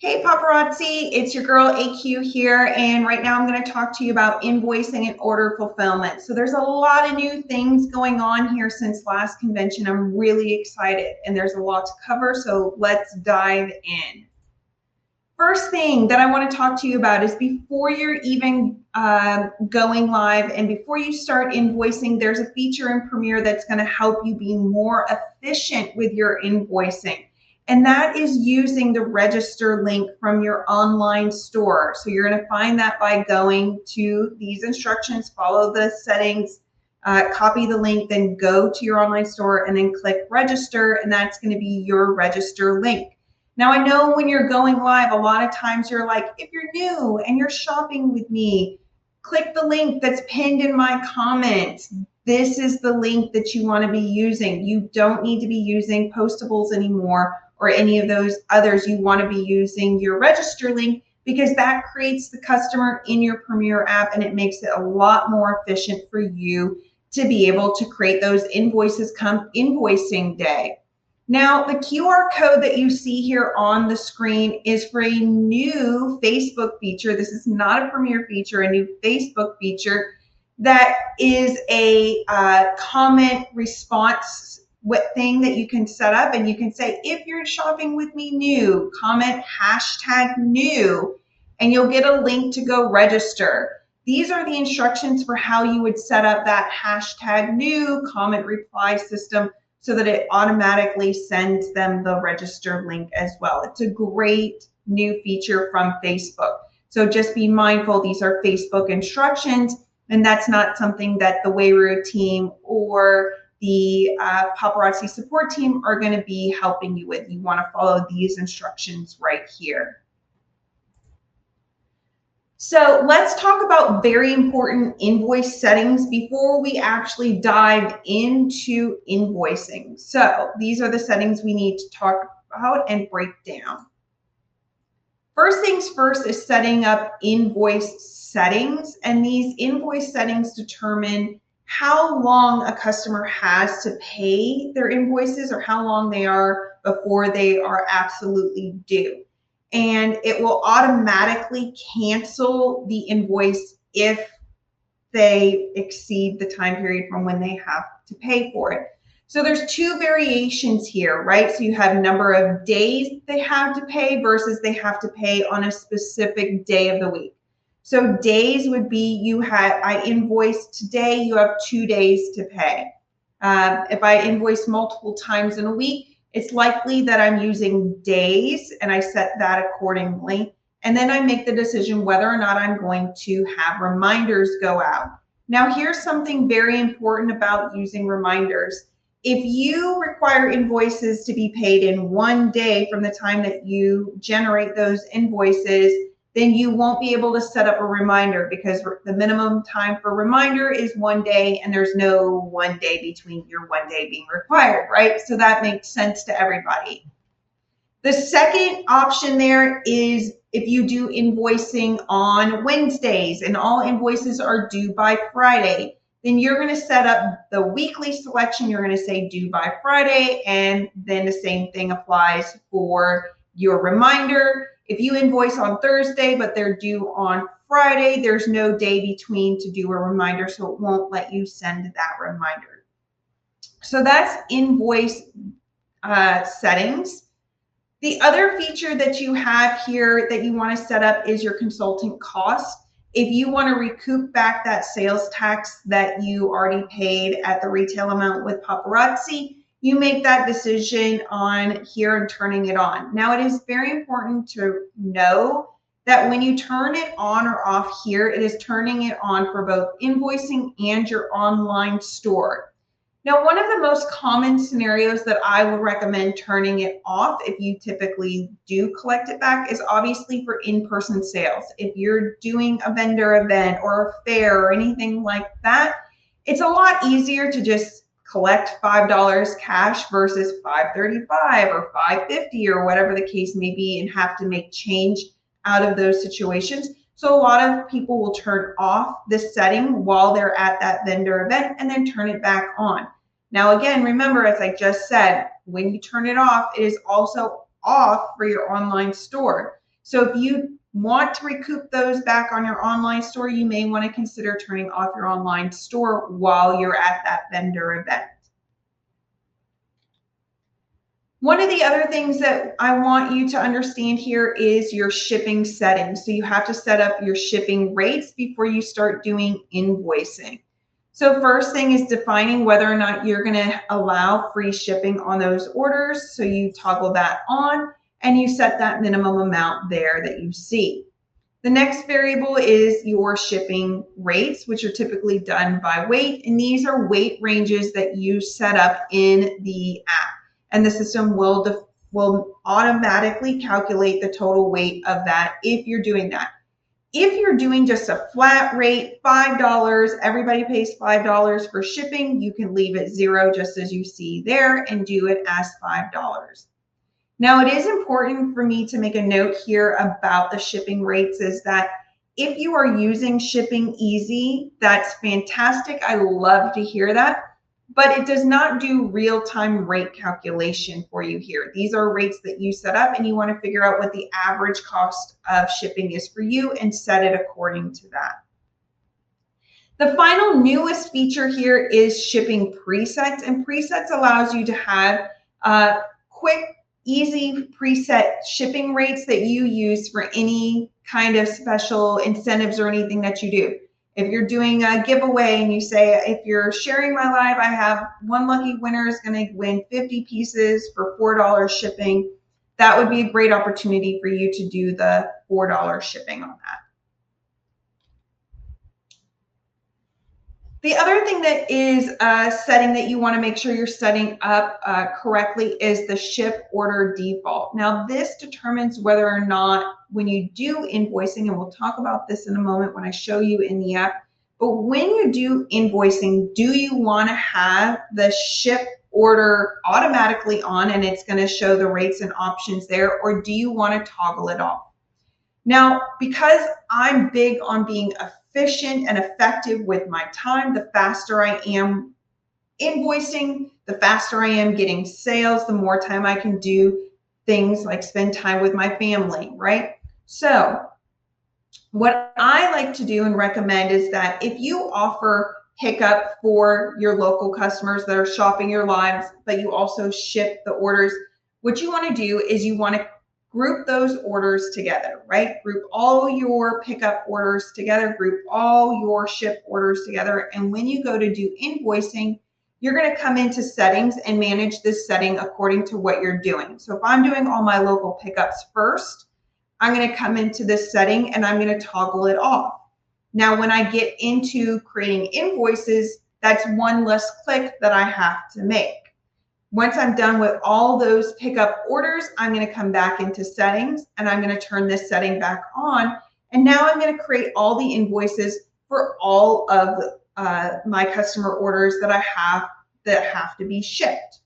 Hey paparazzi, it's your girl AQ here, and right now I'm going to talk to you about invoicing and order fulfillment. So there's a lot of new things going on here since last convention. I'm really excited, and there's a lot to cover, so let's dive in. First thing that I want to talk to you about is before you're even going live and before you start invoicing, there's a feature in Premiere that's going to help you be more efficient with your invoicing. And that is using the register link from your online store. So you're going to find that by going to these instructions, follow the settings, copy the link, then go to your online store and then click register, and that's going to be your register link. Now, I know when you're going live, a lot of times you're like, if you're new and you're shopping with me, click the link that's pinned in my comments. This is the link that you want to be using. You don't need to be using Postables anymore or any of those others. You want to be using your register link because that creates the customer in your Premiere app, and it makes it a lot more efficient for you to be able to create those invoices come invoicing day. Now, the QR code that you see here on the screen is for a new Facebook feature. This is not a Premiere feature, a new Facebook feature that is a comment response thing that you can set up, and you can say, if you're shopping with me new, comment #new, and you'll get a link to go register. These are the instructions for how you would set up that #new comment reply system so that it automatically sends them the register link as well. It's a great new feature from Facebook. So just be mindful, these are Facebook instructions, and that's not something that the Wayru team or the Paparazzi support team are going to be helping you with. You want to follow these instructions right here. So let's talk about very important invoice settings before we actually dive into invoicing. So these are the settings we need to talk about and break down. First things first is setting up invoice settings, and these invoice settings determine how long a customer has to pay their invoices or how long they are before they are absolutely due. And it will automatically cancel the invoice if they exceed the time period from when they have to pay for it. So there's two variations here, right? So you have number of days they have to pay versus they have to pay on a specific day of the week. So days would be I invoiced today, you have 2 days to pay. If I invoice multiple times in a week, it's likely that I'm using days, and I set that accordingly. And then I make the decision whether or not I'm going to have reminders go out. Now, here's something very important about using reminders. If you require invoices to be paid in 1 day from the time that you generate those invoices, then you won't be able to set up a reminder because the minimum time for reminder is 1 day, and there's no 1 day between your 1 day being required, right? So that makes sense to everybody. The second option there is if you do invoicing on Wednesdays and all invoices are due by Friday, then you're going to set up the weekly selection. You're going to say due by Friday, and then the same thing applies for your reminder. If you invoice on Thursday, but they're due on Friday, there's no day between to do a reminder, so it won't let you send that reminder. So that's invoice settings. The other feature that you have here that you want to set up is your consultant cost. If you want to recoup back that sales tax that you already paid at the retail amount with Paparazzi, you make that decision on here and turning it on. Now, it is very important to know that when you turn it on or off here, it is turning it on for both invoicing and your online store. Now, one of the most common scenarios that I will recommend turning it off if you typically do collect it back is obviously for in-person sales. If you're doing a vendor event or a fair or anything like that, it's a lot easier to just collect $5 cash versus $5.35 or $5.50 or whatever the case may be and have to make change out of those situations. So a lot of people will turn off this setting while they're at that vendor event and then turn it back on. Now, again, remember, as I just said, when you turn it off, it is also off for your online store. So if you want to recoup those back on your online store, you may want to consider turning off your online store while you're at that vendor event. One of the other things that I want you to understand here is your shipping settings. So you have to set up your shipping rates before you start doing invoicing. So first thing is defining whether or not you're going to allow free shipping on those orders. So you toggle that on and you set that minimum amount there that you see. The next variable is your shipping rates, which are typically done by weight. And these are weight ranges that you set up in the app. And the system will automatically calculate the total weight of that if you're doing that. If you're doing just a flat rate, $5, everybody pays $5 for shipping, you can leave it 0 just as you see there and do it as $5. Now, it is important for me to make a note here about the shipping rates is that if you are using ShippingEasy, that's fantastic. I love to hear that. But it does not do real-time rate calculation for you here. These are rates that you set up and you want to figure out what the average cost of shipping is for you and set it according to that. The final newest feature here is shipping presets, and presets allows you to have quick, easy preset shipping rates that you use for any kind of special incentives or anything that you do. If you're doing a giveaway and you say, if you're sharing my live, I have one lucky winner is going to win 50 pieces for $4 shipping. That would be a great opportunity for you to do the $4 shipping on that. The other thing that is a setting that you want to make sure you're setting up correctly is the ship order default. Now, this determines whether or not when you do invoicing, and we'll talk about this in a moment when I show you in the app, but when you do invoicing, do you want to have the ship order automatically on and it's going to show the rates and options there, or do you want to toggle it off? Now, because I'm big on being efficient and effective with my time, the faster I am invoicing, the faster I am getting sales, the more time I can do things like spend time with my family, right? So what I like to do and recommend is that if you offer pickup for your local customers that are shopping your lives, but you also ship the orders, what you want to do is you want to group those orders together, right? Group all your pickup orders together, group all your ship orders together. And when you go to do invoicing, you're going to come into settings and manage this setting according to what you're doing. So if I'm doing all my local pickups first, I'm going to come into this setting and I'm going to toggle it off. Now, when I get into creating invoices, that's one less click that I have to make. Once I'm done with all those pickup orders, I'm going to come back into settings and I'm going to turn this setting back on. And now I'm going to create all the invoices for all of my customer orders that I have that have to be shipped.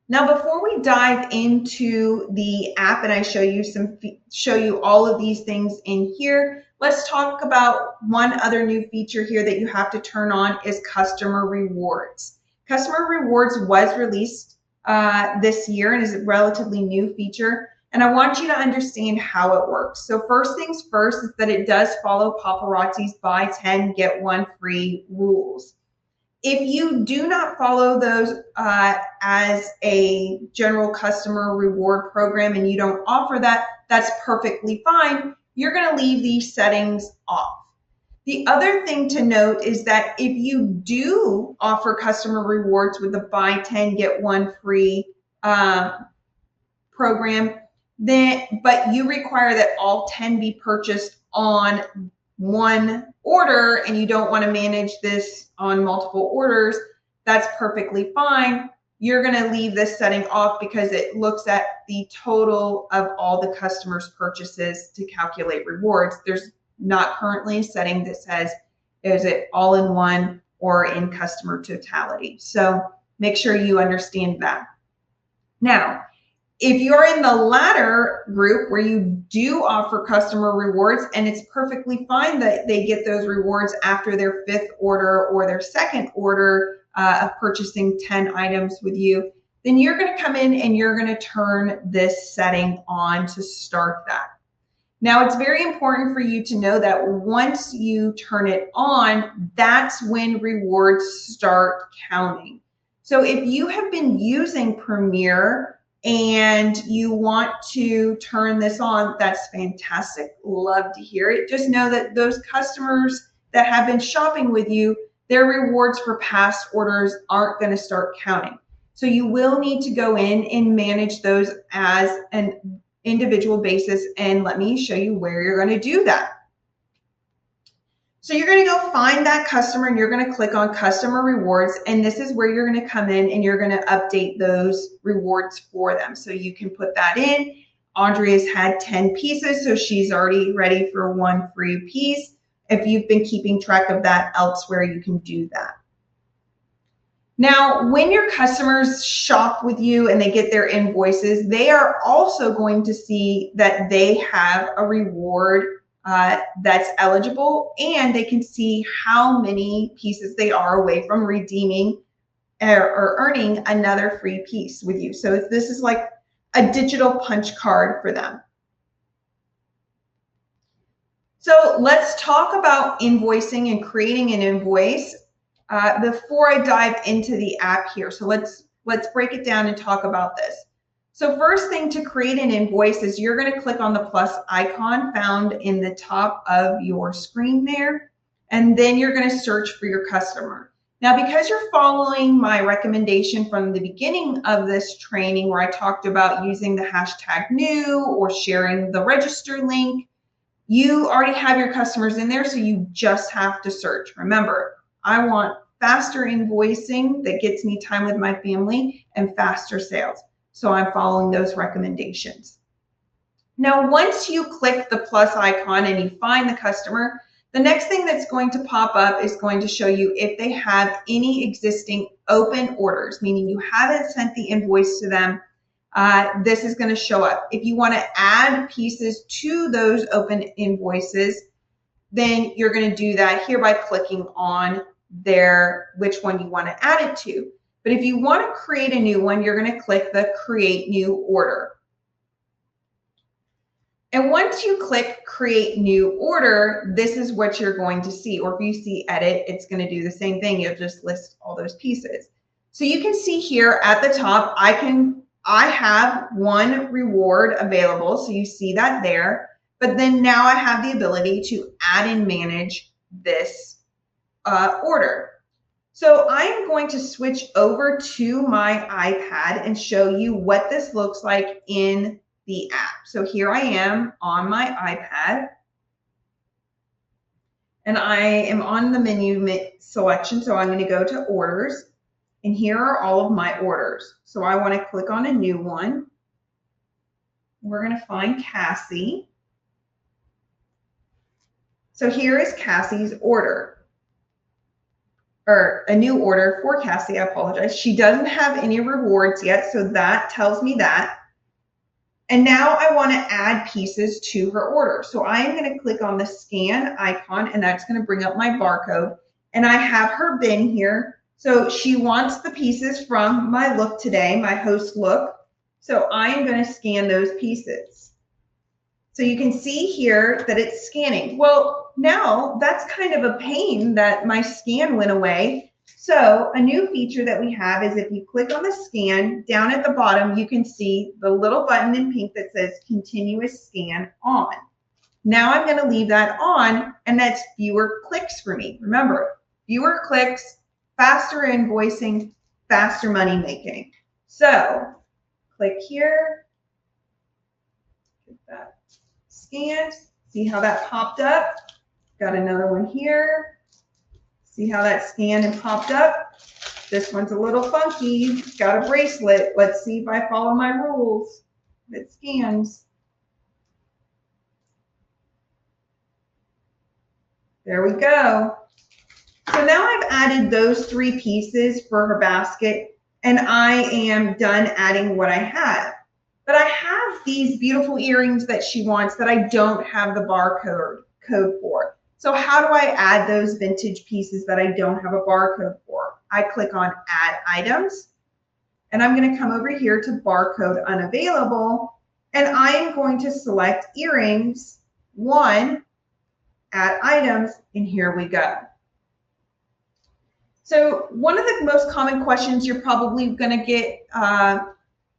Now, before we dive into the app and I show you all of these things in here, let's talk about one other new feature here that you have to turn on is customer rewards. Customer rewards was released this year and is a relatively new feature. And I want you to understand how it works. So first things first is that it does follow Paparazzi's buy 10, get 1 free rules. If you do not follow those as a general customer reward program and you don't offer that, that's perfectly fine. You're going to leave these settings off. The other thing to note is that if you do offer customer rewards with the buy 10, get 1 free program, but you require that all 10 be purchased on one order and you don't want to manage this on multiple orders, that's perfectly fine. You're going to leave this setting off because it looks at the total of all the customers' purchases to calculate rewards. There's not currently a setting that says, is it all in one or in customer totality? So make sure you understand that. Now, if you're in the latter group where you do offer customer rewards and it's perfectly fine that they get those rewards after their 5th order or their 2nd order of purchasing 10 items with you, then you're going to come in and you're going to turn this setting on to start that. Now, it's very important for you to know that once you turn it on, that's when rewards start counting. So if you have been using Premiere and you want to turn this on, that's fantastic. Love to hear it. Just know that those customers that have been shopping with you, their rewards for past orders aren't going to start counting. So you will need to go in and manage those as an individual basis, and let me show you where you're going to do that. So you're going to go find that customer and you're going to click on customer rewards, and this is where you're going to come in and you're going to update those rewards for them. So you can put that in. Andrea's had 10 pieces, so she's already ready for 1 free piece. If you've been keeping track of that elsewhere, you can do that. Now, when your customers shop with you and they get their invoices, they are also going to see that they have a reward that's eligible, and they can see how many pieces they are away from redeeming or earning another free piece with you. So this is like a digital punch card for them. So let's talk about invoicing and creating an invoice before I dive into the app here. So let's break it down and talk about this. So first thing to create an invoice is you're going to click on the plus icon found in the top of your screen there, and then you're going to search for your customer. Now, because you're following my recommendation from the beginning of this training where I talked about using the hashtag new or sharing the register link, you already have your customers in there, so you just have to search. Remember, I want faster invoicing that gets me time with my family and faster sales. So I'm following those recommendations. Now, once you click the plus icon and you find the customer, the next thing that's going to pop up is going to show you if they have any existing open orders, meaning you haven't sent the invoice to them. This is going to show up. If you want to add pieces to those open invoices, then you're going to do that here by clicking on which one you want to add it to. But if you want to create a new one, you're going to click the create new order. And once you click create new order, this is what you're going to see. Or if you see edit, it's going to do the same thing. You'll just list all those pieces. So you can see here at the top, I have 1 reward available. So you see that there. But then now I have the ability to add and manage this order. So I'm going to switch over to my iPad and show you what this looks like in the app. So here I am on my iPad, and I am on the menu selection. So I'm going to go to orders, and here are all of my orders. So I want to click on a new one. We're going to find Cassie. So here is Cassie's order. Or a new order for Cassie, I apologize. She doesn't have any rewards yet, so that tells me that. And now I want to add pieces to her order. So I am going to click on the scan icon, and that's going to bring up my barcode. And I have her bin here. So she wants the pieces from my look today, my host look. So I am going to scan those pieces. So you can see here that it's scanning. Well, now that's kind of a pain that my scan went away. So a new feature that we have is if you click on the scan, down at the bottom, you can see the little button in pink that says continuous scan on. Now I'm going to leave that on, and that's fewer clicks for me. Remember, fewer clicks, faster invoicing, faster money making. So click here, get that scanned. See how that popped up? Got another one here. See how that scanned and popped up? This one's a little funky. It's got a bracelet. Let's see if I follow my rules. If it scans. There we go. So now I've added those 3 pieces for her basket, and I am done adding what I have. But I have these beautiful earrings that she wants that I don't have the barcode for. So how do I add those vintage pieces that I don't have a barcode for? I click on Add Items, And I'm going to come over here to barcode unavailable, and I am going to select earrings 1, add items, and here we go. So one of the most common questions you're probably going to get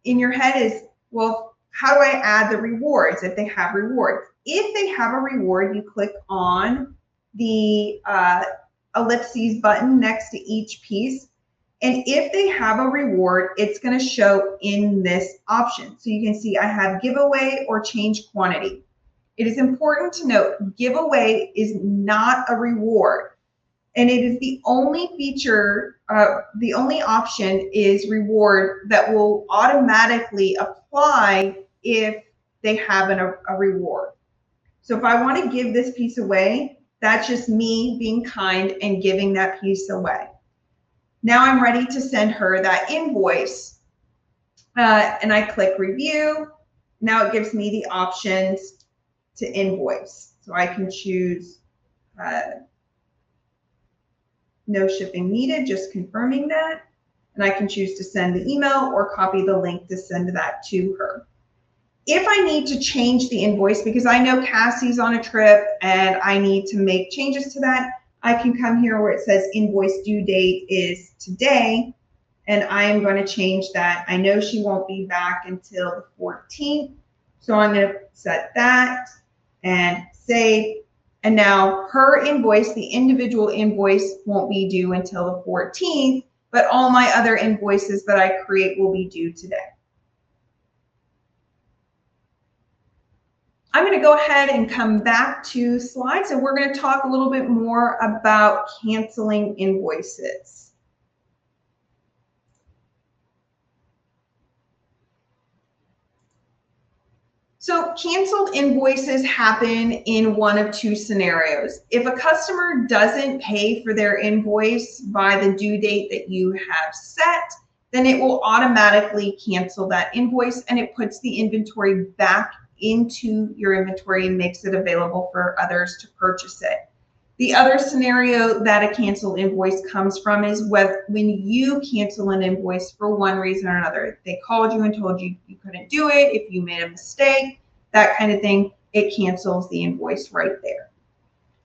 in your head is, well, how do I add the rewards if they have rewards? If they have a reward, you click on the ellipses button next to each piece. And if they have a reward, it's going to show in this option. So you can see I have giveaway or change quantity. It is important to note, giveaway is not a reward. And it is the only feature, the only option is reward that will automatically apply if they have a reward. So if I want to give this piece away, that's just me being kind and giving that piece away. Now I'm ready to send her that invoice, and I click review. Now it gives me the options to invoice. So I can choose no shipping needed, just confirming that. And I can choose to send the email or copy the link to send that to her. If I need to change the invoice, because I know Cassie's on a trip and I need to make changes to that, I can come here where it says invoice due date is today, and I am going to change that. I know she won't be back until the 14th, so I'm going to set that and save. And now her invoice, the individual invoice, won't be due until the 14th, but all my other invoices that I create will be due today. I'm going to go ahead and come back to slides, and we're going to talk a little bit more about canceling invoices. So canceled invoices happen in one of two scenarios. If a customer doesn't pay for their invoice by the due date that you have set, then it will automatically cancel that invoice, and it puts the inventory back into your inventory and makes it available for others to purchase it. The other scenario that a canceled invoice comes from is when you cancel an invoice for one reason or another. If they called you and told you you couldn't do it, if you made a mistake, that kind of thing, it cancels the invoice right there.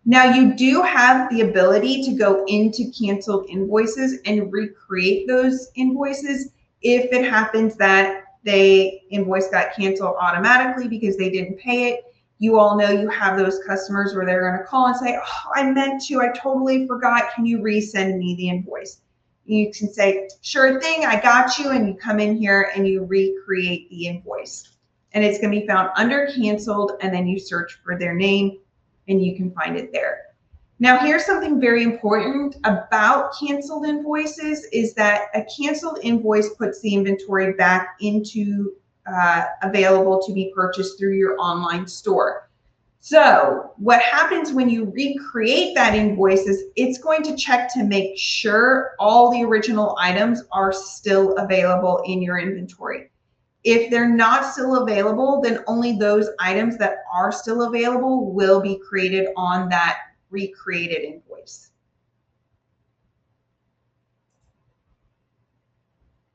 Now you do have the ability to go into canceled invoices and recreate those invoices if it happens that the invoice got canceled automatically because they didn't pay it. You all know you have those customers where they're going to call and say, oh, I meant to, I totally forgot. Can you resend me the invoice? You can say, sure thing, I got you. And you come in here and you recreate the invoice. And it's going to be found under canceled, and then you search for their name and you can find it there. Now, here's something very important about canceled invoices is that a canceled invoice puts the inventory back into available to be purchased through your online store. So what happens when you recreate that invoice is it's going to check to make sure all the original items are still available in your inventory. If they're not still available, then only those items that are still available will be created on that recreated invoice.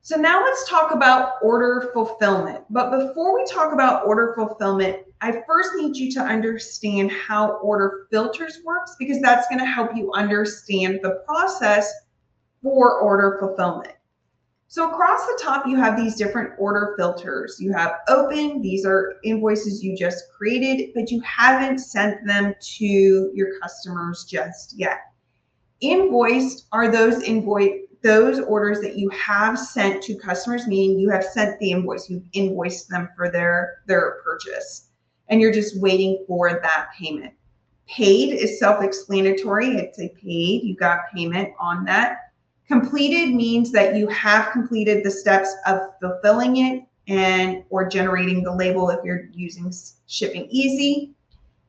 So now let's talk about order fulfillment. But before we talk about order fulfillment, I first need you to understand how order filters works, because that's going to help you understand the process for order fulfillment. So across the top, you have these different order filters. You have open, these are invoices you just created, but you haven't sent them to your customers just yet. Invoiced are those orders that you have sent to customers, meaning you have sent the invoice, you've invoiced them for their purchase, and you're just waiting for that payment. Paid is self-explanatory. It's a paid, you got payment on that. Completed means that you have completed the steps of fulfilling it or generating the label if you're using ShippingEasy.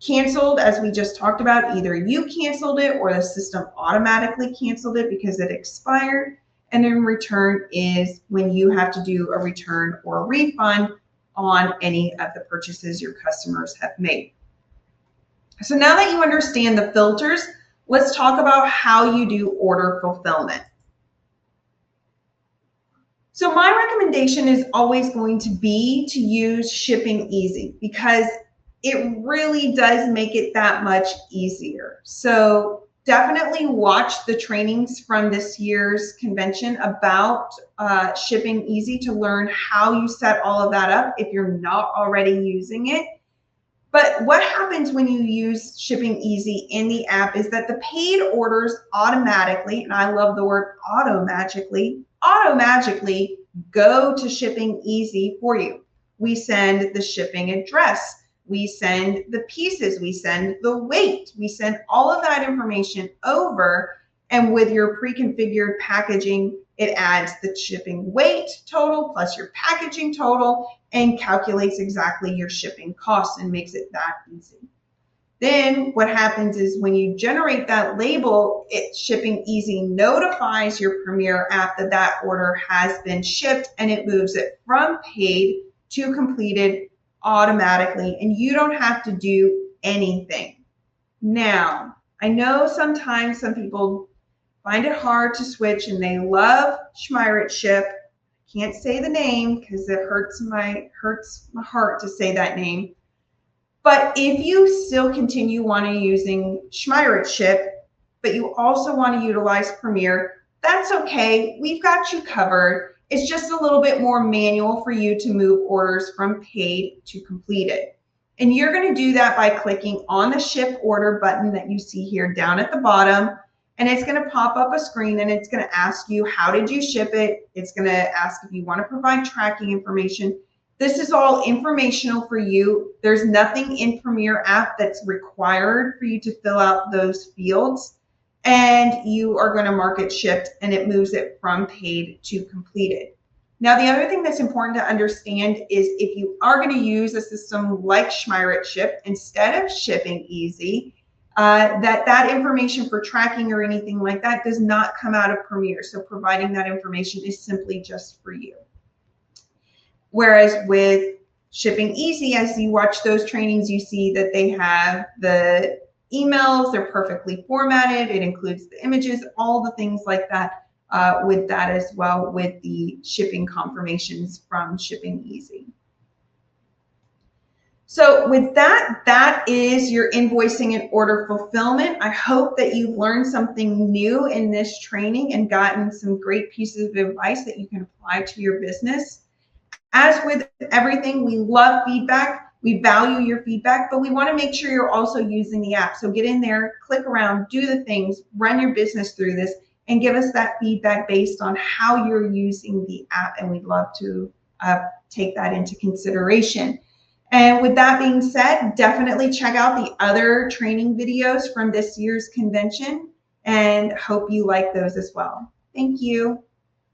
Canceled, as we just talked about, either you canceled it or the system automatically canceled it because it expired. And then return is when you have to do a return or a refund on any of the purchases your customers have made. So now that you understand the filters, let's talk about how you do order fulfillment. So my recommendation is always going to be to use ShippingEasy because it really does make it that much easier. So definitely watch the trainings from this year's convention about ShippingEasy to learn how you set all of that up if you're not already using it. But what happens when you use ShippingEasy in the app is that the paid orders automatically, and I love the word automagically go to ShippingEasy for you. We send the shipping address, we send the pieces, we send the weight, we send all of that information over, and with your pre-configured packaging, it adds the shipping weight total plus your packaging total and calculates exactly your shipping costs and makes it that easy. Then what happens is when you generate that label, ShippingEasy notifies your Premiere app that that order has been shipped, and it moves it from paid to completed automatically, and you don't have to do anything. Now, I know sometimes some people find it hard to switch and they love ShippingEasy. Can't say the name because it hurts my heart to say that name. But if you still continue wanting using ShippingEasy, but you also want to utilize Premiere, that's okay. We've got you covered. It's just a little bit more manual for you to move orders from paid to completed. And you're going to do that by clicking on the ship order button that you see here down at the bottom. And it's going to pop up a screen and it's going to ask you, how did you ship it? It's going to ask if you want to provide tracking information. This is all informational for you. There's nothing in Premiere app that's required for you to fill out those fields. And you are going to mark it shipped and it moves it from paid to completed. Now, the other thing that's important to understand is if you are going to use a system like ShippingEasy instead of ShippingEasy, that information for tracking or anything like that does not come out of Premiere. So providing that information is simply just for you. Whereas with ShippingEasy, as you watch those trainings, you see that they have the emails, they're perfectly formatted, it includes the images, all the things like that with that as well, with the shipping confirmations from ShippingEasy. So with that, that is your invoicing and order fulfillment. I hope that you've learned something new in this training and gotten some great pieces of advice that you can apply to your business. As with everything, we love feedback. We value your feedback, but we want to make sure you're also using the app. So get in there, click around, do the things, run your business through this, and give us that feedback based on how you're using the app. And we'd love to take that into consideration. And with that being said, definitely check out the other training videos from this year's convention and hope you like those as well. Thank you.